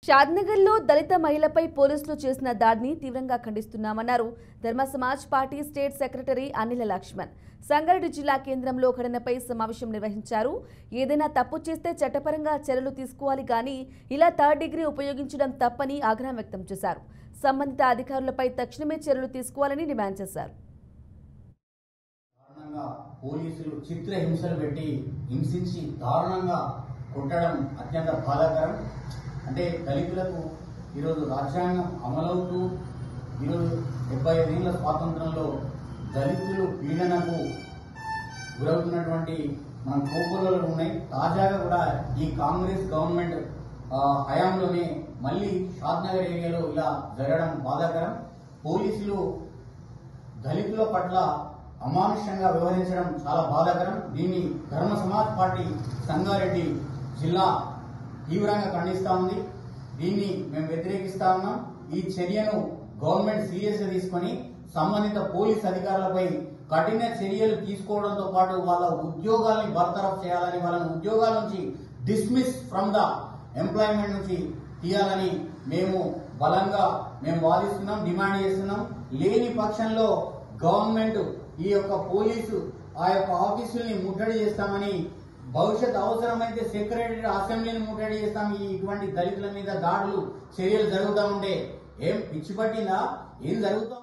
షాద్నగర్లో దళిత మహిళపై పోలీసులు చేసిన దాడిని తీవ్రంగా ఖండిస్తున్నామన్నారు ధర్మ సమాజ్ పార్టీ స్టేట్ సెక్రటరీ అనిల లక్ష్మణ్. సంగారెడ్డి జిల్లా కేంద్రంలో ఘటనపై సమావేశం నిర్వహించారు. ఏదైనా తప్పు చేస్తే చట్టపరంగా చర్యలు తీసుకోవాలి కానీ ఇలా థర్డ్ డిగ్రీ ఉపయోగించడం తప్పని ఆగ్రహం వ్యక్తం చేశారు. సంబంధిత అధికారులపై తక్షణమే చర్యలు తీసుకోవాలని డిమాండ్ చేశారు. పోలీసులు చిత్రహింసలు పెట్టి హింసించి దారుణంగా కొట్టడం అత్యంత బాధాకరం. అంటే దళితులకు ఈరోజు రాజ్యాంగం అమలవుతూ ఈరోజు 75 ఏళ్ల స్వాతంత్రంలో దళితులు పీడనకు గురవుతున్నటువంటి మన కోకొల్లలు ఉన్నాయి. తాజాగా కూడా ఈ కాంగ్రెస్ గవర్నమెంట్ హయాంలోనే మళ్ళీ షాద్నగర్ ఏరియాలో ఇలా జరగడం బాధాకరం. పోలీసులు దళితుల పట్ల అమానుష్యంగా వ్యవహరించడం చాలా బాధాకరం. దీన్ని ధర్మ సమాజ్ పార్టీ సంగారెడ్డి జిల్లా తీవ్రంగా ఖండిస్తా ఉంది. దీన్ని మేము వ్యతిరేకిస్తా ఉన్నాం. ఈ చర్యను గవర్నమెంట్ సీరియస్ గా తీసుకుని సంబంధిత పోలీస్ అధికారులపై కఠిన చర్యలు తీసుకోవడంతో పాటు వాళ్ళ ఉద్యోగాల్ని బర్తరఫ్ చేయాలని, వాళ్ళని ఉద్యోగాల నుంచి డిస్మిస్ ఫ్రమ్ ద ఎంప్లాయ్మెంట్ నుంచి తీయాలని మేము బలంగా వాదిస్తున్నాం, డిమాండ్ చేస్తున్నాం. లేని పక్షంలో గవర్నమెంట్ ఈ యొక్క పోలీసు ఆ యొక్క ఆఫీసుల్ని ముట్టడి చేస్తామని, భవిష్యత్ అవసరమైతే సెక్రటరీ అసెంబ్లీని ముట్టడి చేస్తాం. ఇటువంటి దళితుల మీద దాడులు చర్యలు జరుగుతూ ఉంటే ఏం పిచ్చి పట్టిందా? ఏం జరుగుతాం?